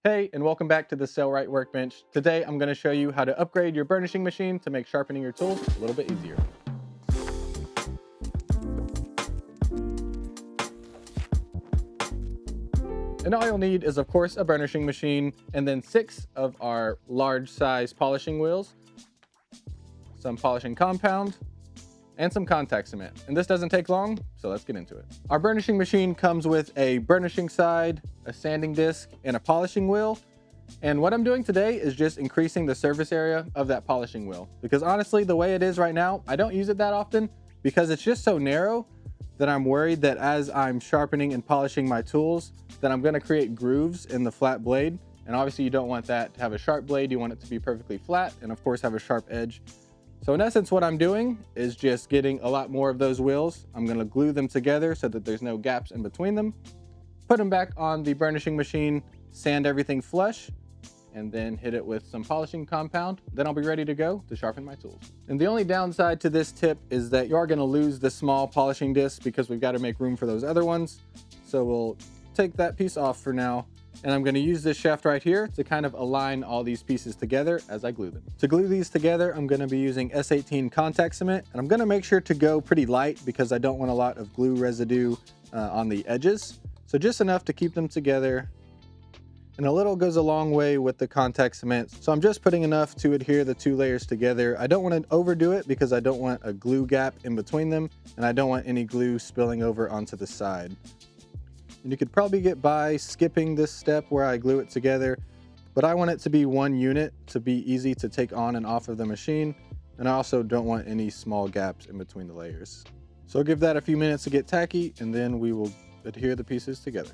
Hey, and welcome back to the Sailrite Workbench. Today, I'm going to show you how to upgrade your burnishing machine to make sharpening your tools a little bit easier. And all you'll need is, of course, a burnishing machine, and then 6 of our large size polishing wheels, some polishing compound, and some contact cement. And this doesn't take long, so let's get into it. Our burnishing machine comes with a burnishing side, a sanding disc, and a polishing wheel. And what I'm doing today is just increasing the surface area of that polishing wheel. Because honestly, the way it is right now, I don't use it that often because it's just so narrow that I'm worried that as I'm sharpening and polishing my tools, that I'm gonna create grooves in the flat blade. And obviously you don't want that to have a sharp blade, you want it to be perfectly flat and of course have a sharp edge. So in essence, what I'm doing is just getting a lot more of those wheels. I'm gonna glue them together so that there's no gaps in between them, put them back on the burnishing machine, sand everything flush, and then hit it with some polishing compound. Then I'll be ready to go to sharpen my tools. And the only downside to this tip is that you are gonna lose the small polishing disc because we've got to make room for those other ones. So we'll take that piece off for now. And I'm gonna use this shaft right here to kind of align all these pieces together as I glue them. To glue these together, I'm gonna be using S18 contact cement, and I'm gonna make sure to go pretty light because I don't want a lot of glue residue on the edges. So just enough to keep them together. And a little goes a long way with the contact cement. So I'm just putting enough to adhere the 2 layers together. I don't want to overdo it because I don't want a glue gap in between them, and I don't want any glue spilling over onto the side. And you could probably get by skipping this step where I glue it together, but I want it to be one unit to be easy to take on and off of the machine. And I also don't want any small gaps in between the layers. So I'll give that a few minutes to get tacky, and then we will adhere the pieces together.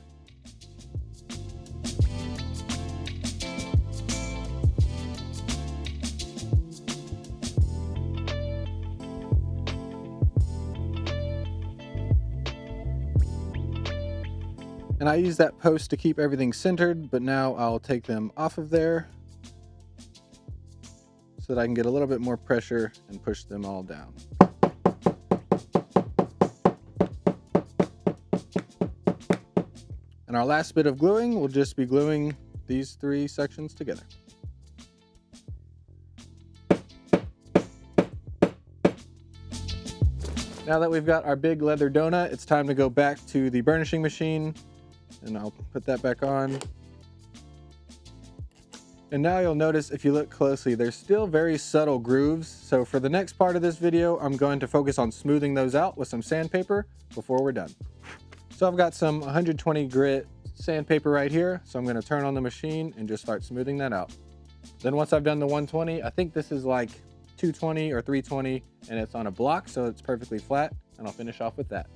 And I use that post to keep everything centered, but now I'll take them off of there so that I can get a little bit more pressure and push them all down. And our last bit of gluing will just be gluing these 3 sections together. Now that we've got our big leather donut, it's time to go back to the burnishing machine. And I'll put that back on. And now you'll notice if you look closely, there's still very subtle grooves. So for the next part of this video, I'm going to focus on smoothing those out with some sandpaper before we're done. So I've got some 120 grit sandpaper right here. So I'm gonna turn on the machine and just start smoothing that out. Then once I've done the 120, I think this is like 220 or 320 and it's on a block, so it's perfectly flat. And I'll finish off with that.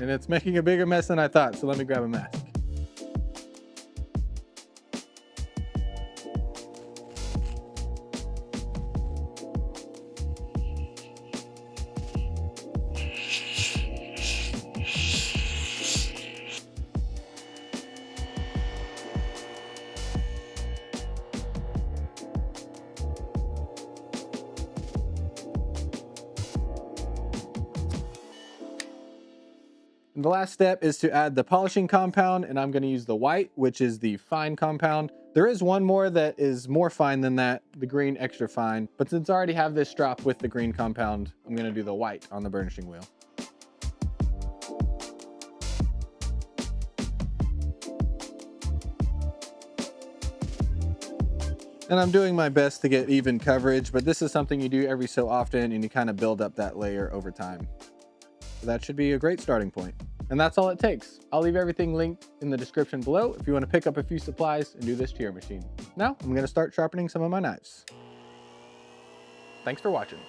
And it's making a bigger mess than I thought, so let me grab a mask. And the last step is to add the polishing compound, and I'm going to use the white, which is the fine compound. There is one more that is more fine than that, the green extra fine, but since I already have this strop with the green compound, I'm going to do the white on the burnishing wheel. And I'm doing my best to get even coverage, but this is something you do every so often and you kind of build up that layer over time. So that should be a great starting point. And that's all it takes. I'll leave everything linked in the description below if you want to pick up a few supplies and do this to your machine. Now I'm going to start sharpening some of my knives. Thanks for watching.